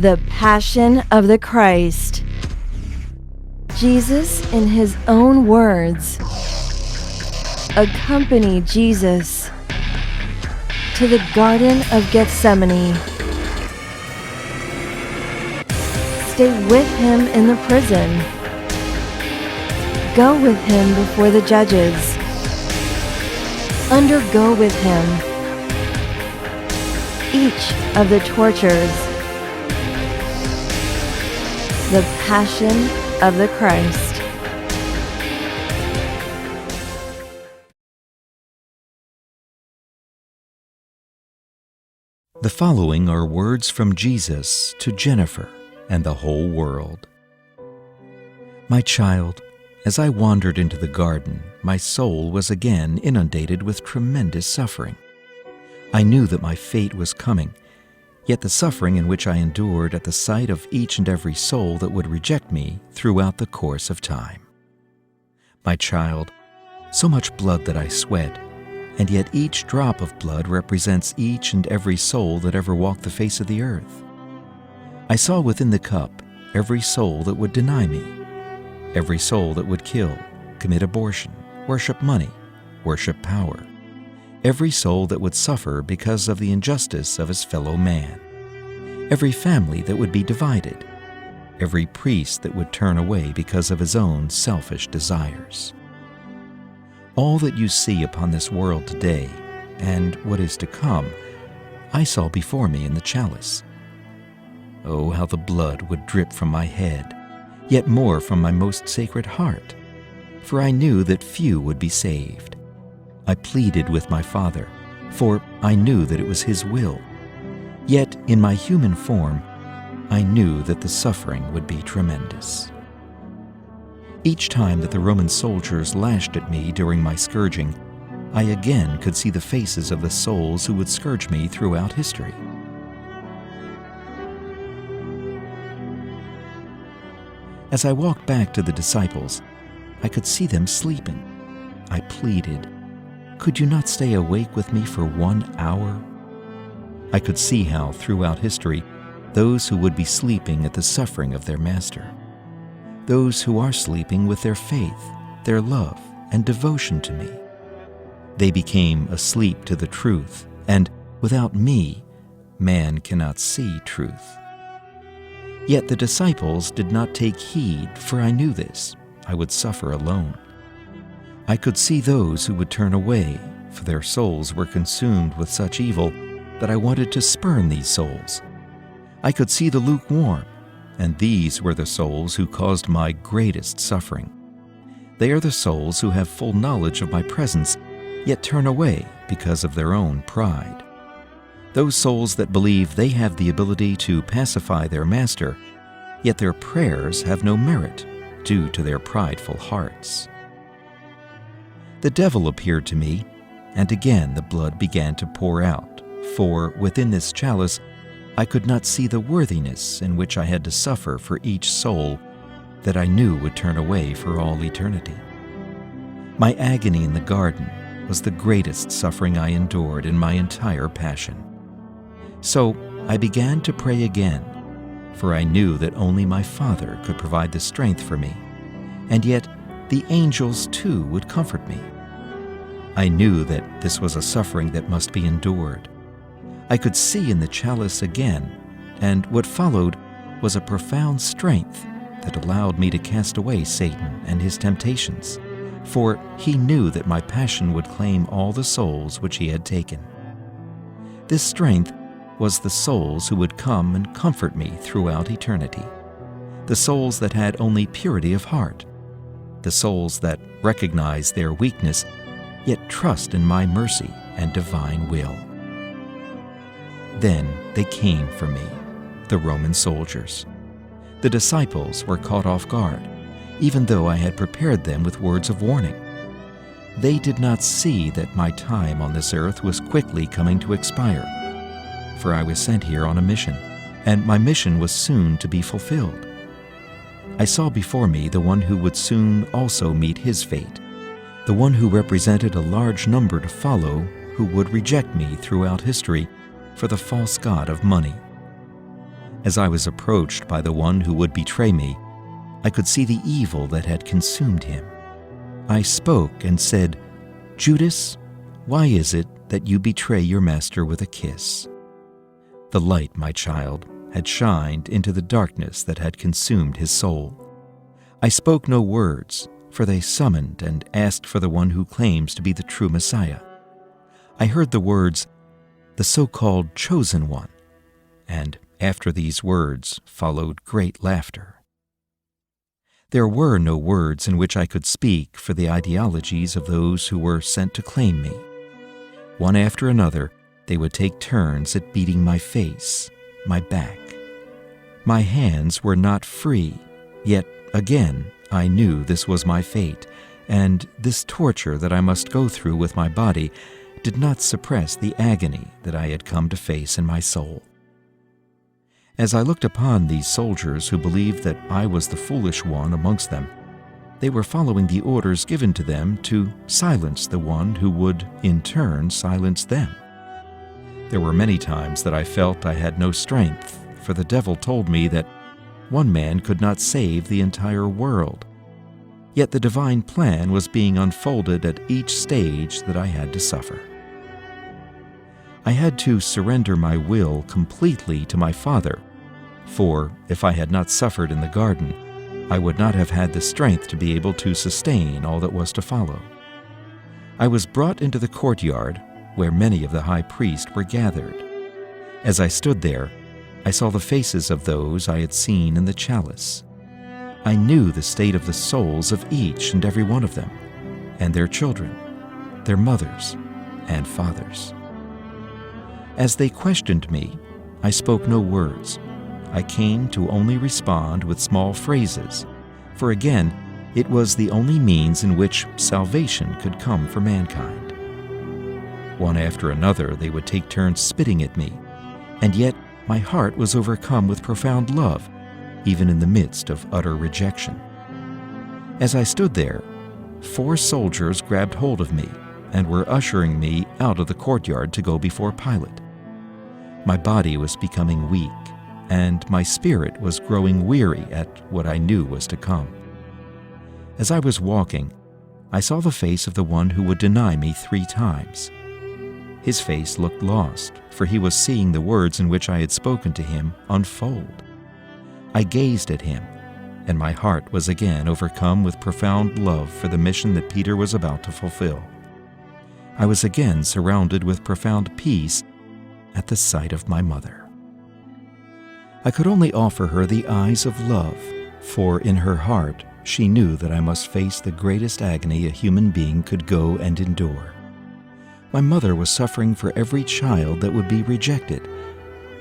The Passion of the Christ. Jesus, in his own words, accompany Jesus to the Garden of Gethsemane. Stay with him in the prison. Go with him before the judges. Undergo with him each of the tortures. The Passion of the Christ. The following are words from Jesus to Jennifer and the whole world. My child, as I wandered into the garden, my soul was again inundated with tremendous suffering. I knew that my fate was coming, yet the suffering in which I endured at the sight of each and every soul that would reject me throughout the course of time. My child, so much blood that I sweat, and yet each drop of blood represents each and every soul that ever walked the face of the earth. I saw within the cup every soul that would deny me, every soul that would kill, commit abortion, worship money, worship power, every soul that would suffer because of the injustice of his fellow man, every family that would be divided, every priest that would turn away because of his own selfish desires. All that you see upon this world today, and what is to come, I saw before me in the chalice. Oh, how the blood would drip from my head, yet more from my most sacred heart, for I knew that few would be saved. I pleaded with my Father, for I knew that it was His will. Yet, in my human form, I knew that the suffering would be tremendous. Each time that the Roman soldiers lashed at me during my scourging, I again could see the faces of the souls who would scourge me throughout history. As I walked back to the disciples, I could see them sleeping. I pleaded, "Could you not stay awake with me for 1 hour?" I could see how, throughout history, those who would be sleeping at the suffering of their Master, those who are sleeping with their faith, their love, and devotion to me, they became asleep to the truth, and without me, man cannot see truth. Yet the disciples did not take heed, for I knew this, I would suffer alone. I could see those who would turn away, for their souls were consumed with such evil that I wanted to spurn these souls. I could see the lukewarm, and these were the souls who caused my greatest suffering. They are the souls who have full knowledge of my presence, yet turn away because of their own pride. Those souls that believe they have the ability to pacify their Master, yet their prayers have no merit due to their prideful hearts. The devil appeared to me, and again the blood began to pour out, for within this chalice I could not see the worthiness in which I had to suffer for each soul that I knew would turn away for all eternity. My agony in the garden was the greatest suffering I endured in my entire passion. So I began to pray again, for I knew that only my Father could provide the strength for me, and yet the angels too would comfort me. I knew that this was a suffering that must be endured. I could see in the chalice again, and what followed was a profound strength that allowed me to cast away Satan and his temptations, for he knew that my passion would claim all the souls which he had taken. This strength was the souls who would come and comfort me throughout eternity, the souls that had only purity of heart, the souls that recognize their weakness, yet trust in my mercy and divine will. Then they came for me, the Roman soldiers. The disciples were caught off guard, even though I had prepared them with words of warning. They did not see that my time on this earth was quickly coming to expire, for I was sent here on a mission, and my mission was soon to be fulfilled. I saw before me the one who would soon also meet his fate, the one who represented a large number to follow who would reject me throughout history for the false god of money. As I was approached by the one who would betray me, I could see the evil that had consumed him. I spoke and said, "Judas, why is it that you betray your master with a kiss?" The light, my child, had shined into the darkness that had consumed his soul. I spoke no words, for they summoned and asked for the one who claims to be the true Messiah. I heard the words, "the so-called chosen one," and after these words followed great laughter. There were no words in which I could speak for the ideologies of those who were sent to claim me. One after another, they would take turns at beating my face, my back. My hands were not free, yet again I knew this was my fate, and this torture that I must go through with my body did not suppress the agony that I had come to face in my soul. As I looked upon these soldiers who believed that I was the foolish one amongst them, they were following the orders given to them to silence the one who would, in turn, silence them. There were many times that I felt I had no strength, for the devil told me that one man could not save the entire world. Yet the divine plan was being unfolded at each stage that I had to suffer. I had to surrender my will completely to my Father, for if I had not suffered in the garden, I would not have had the strength to be able to sustain all that was to follow. I was brought into the courtyard, where many of the high priests were gathered. As I stood there, I saw the faces of those I had seen in the chalice. I knew the state of the souls of each and every one of them, and their children, their mothers, and fathers. As they questioned me, I spoke no words. I came to only respond with small phrases, for again, it was the only means in which salvation could come for mankind. One after another, they would take turns spitting at me, and yet my heart was overcome with profound love, even in the midst of utter rejection. As I stood there, 4 soldiers grabbed hold of me and were ushering me out of the courtyard to go before Pilate. My body was becoming weak, and my spirit was growing weary at what I knew was to come. As I was walking, I saw the face of the one who would deny me 3 times. His face looked lost, for he was seeing the words in which I had spoken to him unfold. I gazed at him, and my heart was again overcome with profound love for the mission that Peter was about to fulfill. I was again surrounded with profound peace at the sight of my mother. I could only offer her the eyes of love, for in her heart she knew that I must face the greatest agony a human being could go and endure. My mother was suffering for every child that would be rejected,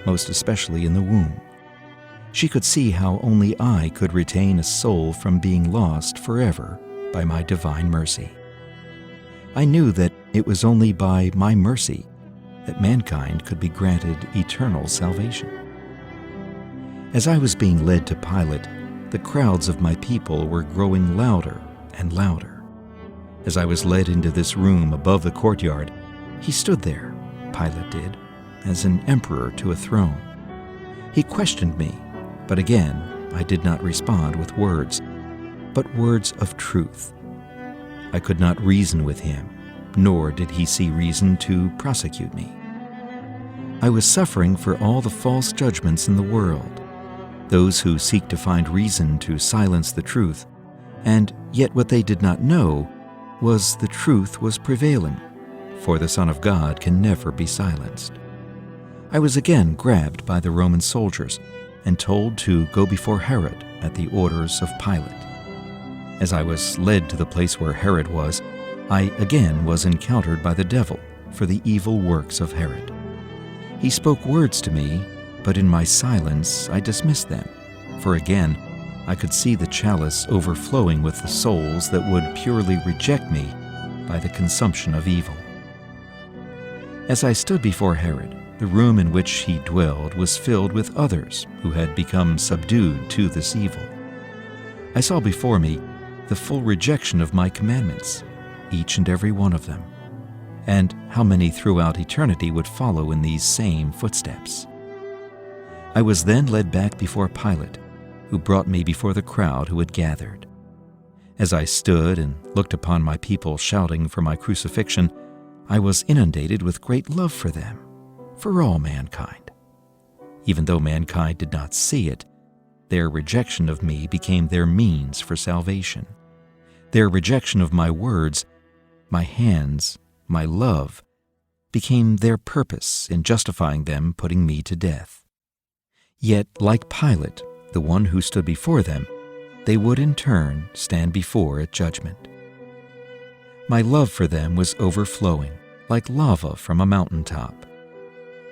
most especially in the womb. She could see how only I could retain a soul from being lost forever by my divine mercy. I knew that it was only by my mercy that mankind could be granted eternal salvation. As I was being led to Pilate, the crowds of my people were growing louder and louder. As I was led into this room above the courtyard, he stood there, Pilate did, as an emperor to a throne. He questioned me, but again I did not respond with words, but words of truth. I could not reason with him, nor did he see reason to prosecute me. I was suffering for all the false judgments in the world, those who seek to find reason to silence the truth, and yet what they did not know was the truth was prevailing, for the Son of God can never be silenced. I was again grabbed by the Roman soldiers and told to go before Herod at the orders of Pilate. As I was led to the place where Herod was, I again was encountered by the devil for the evil works of Herod. He spoke words to me, but in my silence I dismissed them, for again I could see the chalice overflowing with the souls that would purely reject me by the consumption of evil. As I stood before Herod, the room in which he dwelled was filled with others who had become subdued to this evil. I saw before me the full rejection of my commandments, each and every one of them, and how many throughout eternity would follow in these same footsteps. I was then led back before Pilate, who brought me before the crowd who had gathered. As I stood and looked upon my people shouting for my crucifixion, I was inundated with great love for them, for all mankind. Even though mankind did not see it, their rejection of me became their means for salvation. Their rejection of my words, my hands, my love, became their purpose in justifying them putting me to death. Yet, like Pilate, the one who stood before them, they would in turn stand before at judgment. My love for them was overflowing, like lava from a mountaintop.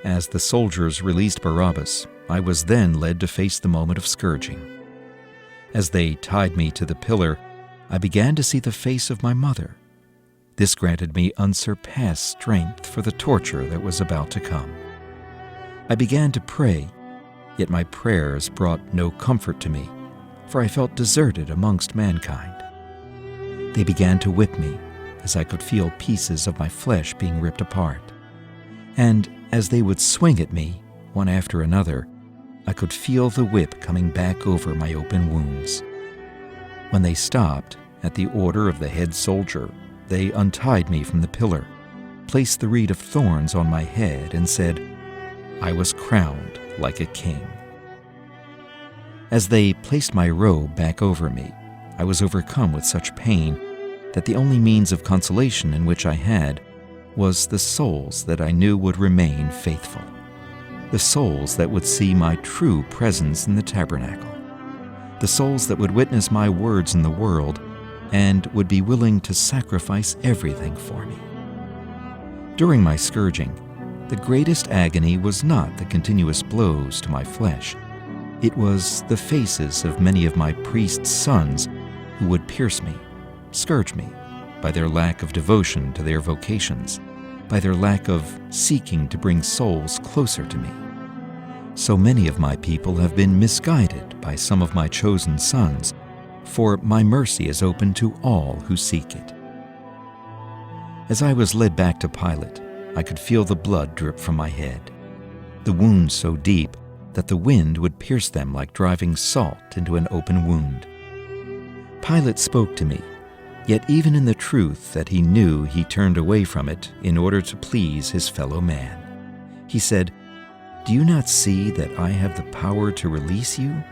As the soldiers released Barabbas, I was then led to face the moment of scourging. As they tied me to the pillar, I began to see the face of my mother. This granted me unsurpassed strength for the torture that was about to come. I began to pray, yet my prayers brought no comfort to me, for I felt deserted amongst mankind. They began to whip me, as I could feel pieces of my flesh being ripped apart. And as they would swing at me, one after another, I could feel the whip coming back over my open wounds. When they stopped, at the order of the head soldier, they untied me from the pillar, placed the reed of thorns on my head, and said, I was crowned like a king. As they placed my robe back over me, I was overcome with such pain that the only means of consolation in which I had was the souls that I knew would remain faithful, the souls that would see my true presence in the tabernacle, the souls that would witness my words in the world and would be willing to sacrifice everything for me. During my scourging, the greatest agony was not the continuous blows to my flesh. It was the faces of many of my priest's sons who would pierce me, scourge me, by their lack of devotion to their vocations, by their lack of seeking to bring souls closer to me. So many of my people have been misguided by some of my chosen sons, for my mercy is open to all who seek it. As I was led back to Pilate, I could feel the blood drip from my head, the wounds so deep that the wind would pierce them like driving salt into an open wound. Pilate spoke to me, yet even in the truth that he knew, he turned away from it in order to please his fellow man. He said, Do you not see that I have the power to release you?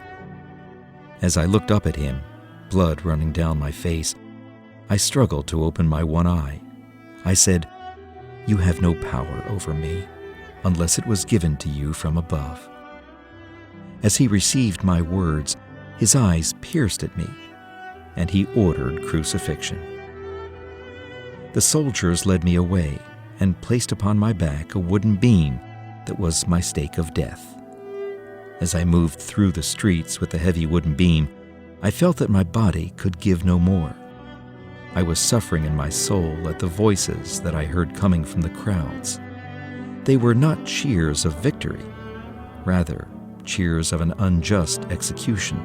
As I looked up at him, blood running down my face, I struggled to open my one eye. I said, You have no power over me, unless it was given to you from above. As he received my words, his eyes pierced at me, and he ordered crucifixion. The soldiers led me away and placed upon my back a wooden beam that was my stake of death. As I moved through the streets with the heavy wooden beam, I felt that my body could give no more. I was suffering in my soul at the voices that I heard coming from the crowds. They were not cheers of victory, rather cheers of an unjust execution.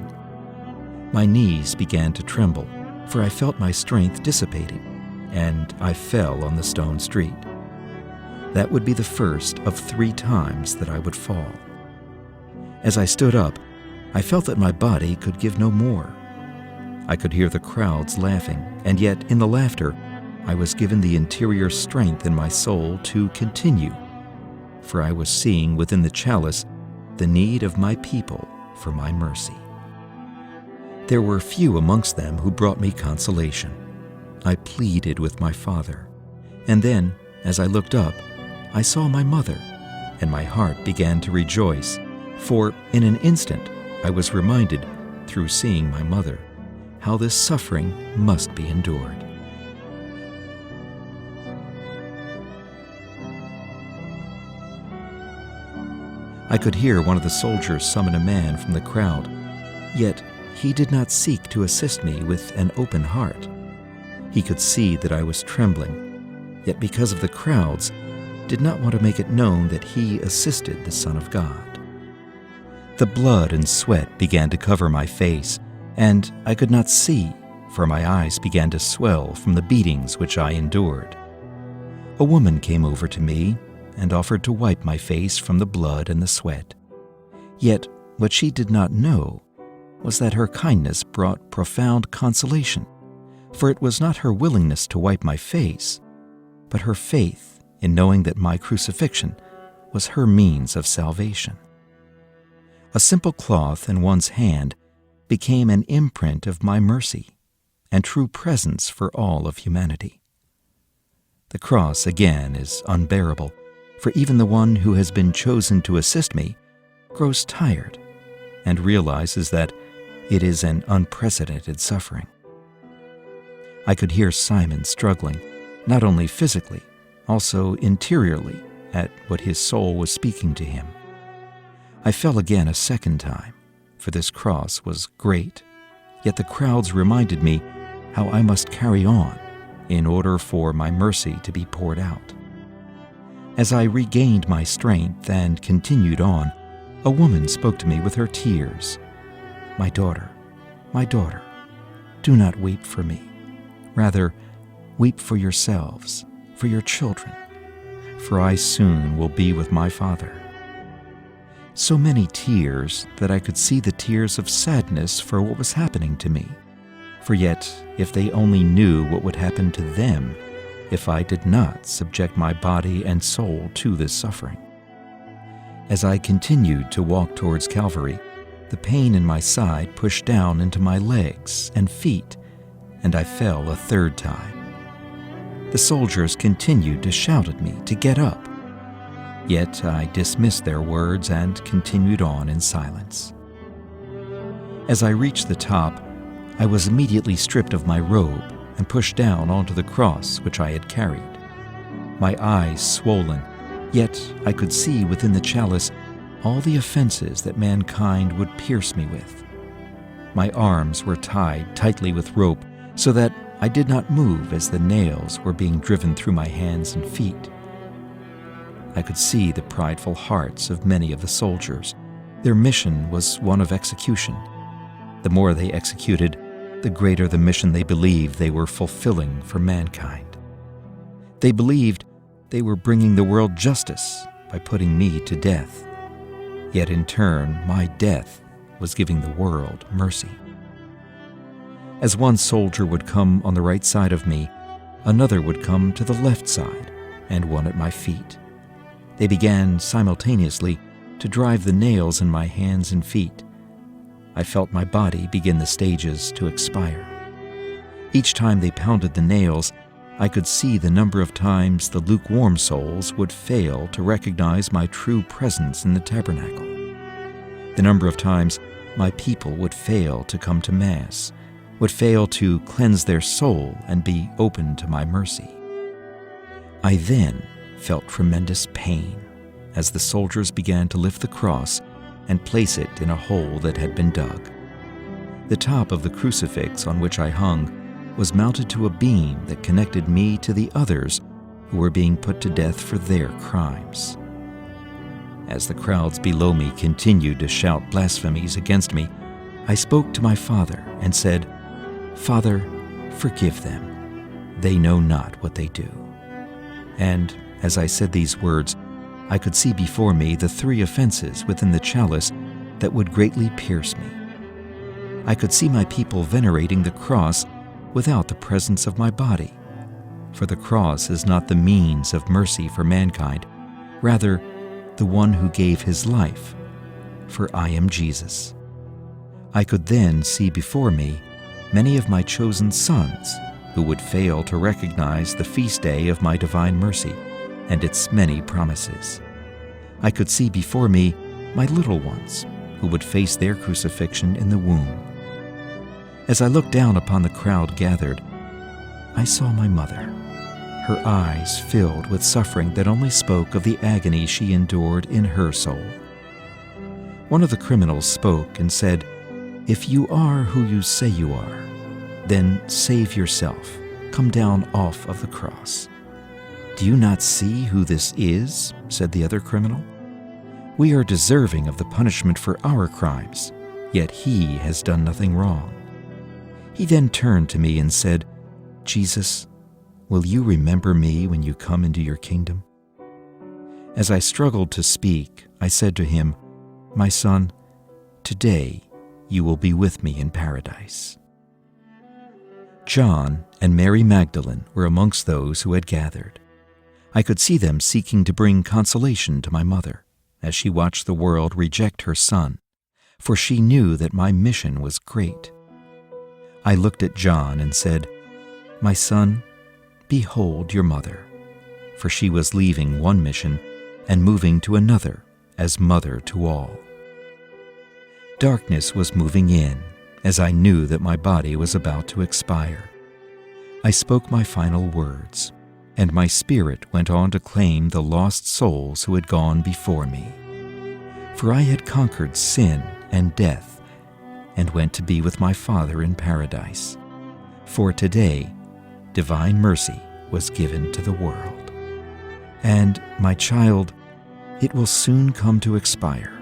My knees began to tremble, for I felt my strength dissipating, and I fell on the stone street. That would be the first of 3 times that I would fall. As I stood up, I felt that my body could give no more. I could hear the crowds laughing, and yet in the laughter, I was given the interior strength in my soul to continue, for I was seeing within the chalice the need of my people for my mercy. There were few amongst them who brought me consolation. I pleaded with my father, and then, as I looked up, I saw my mother, and my heart began to rejoice, for in an instant I was reminded, through seeing my mother, how this suffering must be endured. I could hear one of the soldiers summon a man from the crowd, yet he did not seek to assist me with an open heart. He could see that I was trembling, yet because of the crowds, did not want to make it known that he assisted the Son of God. The blood and sweat began to cover my face, and I could not see, for my eyes began to swell from the beatings which I endured. A woman came over to me and offered to wipe my face from the blood and the sweat. Yet what she did not know was that her kindness brought profound consolation, for it was not her willingness to wipe my face, but her faith in knowing that my crucifixion was her means of salvation. A simple cloth in one's hand became an imprint of my mercy and true presence for all of humanity. The cross, again, is unbearable, for even the one who has been chosen to assist me grows tired and realizes that it is an unprecedented suffering. I could hear Simon struggling, not only physically, also interiorly, at what his soul was speaking to him. I fell again a second time, for this cross was great, yet the crowds reminded me how I must carry on in order for my mercy to be poured out. As I regained my strength and continued on, a woman spoke to me with her tears. My daughter, do not weep for me. Rather, weep for yourselves, for your children, for I soon will be with my Father." So many tears that I could see the tears of sadness for what was happening to me. For yet, if they only knew what would happen to them if I did not subject my body and soul to this suffering. As I continued to walk towards Calvary, the pain in my side pushed down into my legs and feet, and I fell a third time. The soldiers continued to shout at me to get up. Yet I dismissed their words and continued on in silence. As I reached the top, I was immediately stripped of my robe and pushed down onto the cross which I had carried. My eyes swollen, yet I could see within the chalice all the offenses that mankind would pierce me with. My arms were tied tightly with rope so that I did not move as the nails were being driven through my hands and feet. I could see the prideful hearts of many of the soldiers. Their mission was one of execution. The more they executed, the greater the mission they believed they were fulfilling for mankind. They believed they were bringing the world justice by putting me to death. Yet in turn, my death was giving the world mercy. As one soldier would come on the right side of me, another would come to the left side, and one at my feet. They began simultaneously to drive the nails in my hands and feet. I felt my body begin the stages to expire. Each time they pounded the nails, I could see the number of times the lukewarm souls would fail to recognize my true presence in the tabernacle. The number of times my people would fail to come to Mass, would fail to cleanse their soul and be open to my mercy. I then felt tremendous pain as the soldiers began to lift the cross and place it in a hole that had been dug. The top of the crucifix on which I hung was mounted to a beam that connected me to the others who were being put to death for their crimes. As the crowds below me continued to shout blasphemies against me, I spoke to my Father and said, "Father, forgive them. They know not what they do." And as I said these words, I could see before me the three offenses within the chalice that would greatly pierce me. I could see my people venerating the cross without the presence of my body, for the cross is not the means of mercy for mankind, rather the one who gave his life, for I am Jesus. I could then see before me many of my chosen sons who would fail to recognize the feast day of my divine mercy and its many promises. I could see before me my little ones who would face their crucifixion in the womb. As I looked down upon the crowd gathered, I saw my mother, her eyes filled with suffering that only spoke of the agony she endured in her soul. One of the criminals spoke and said, "If you are who you say you are, then save yourself. Come down off of the cross." "Do you not see who this is?" said the other criminal. "We are deserving of the punishment for our crimes, yet he has done nothing wrong." He then turned to me and said, "Jesus, will you remember me when you come into your kingdom?" As I struggled to speak, I said to him, My son, today you will be with me in paradise." John and Mary Magdalene were amongst those who had gathered. I could see them seeking to bring consolation to my mother as she watched the world reject her son, for she knew that my mission was great. I looked at John and said, "My son, behold your mother," for she was leaving one mission and moving to another as mother to all. Darkness was moving in as I knew that my body was about to expire. I spoke my final words, and my spirit went on to claim the lost souls who had gone before me. For I had conquered sin and death and went to be with my Father in paradise. For today, divine mercy was given to the world. And, my child, it will soon come to expire,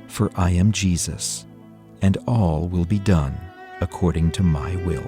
for I am Jesus, and all will be done according to my will.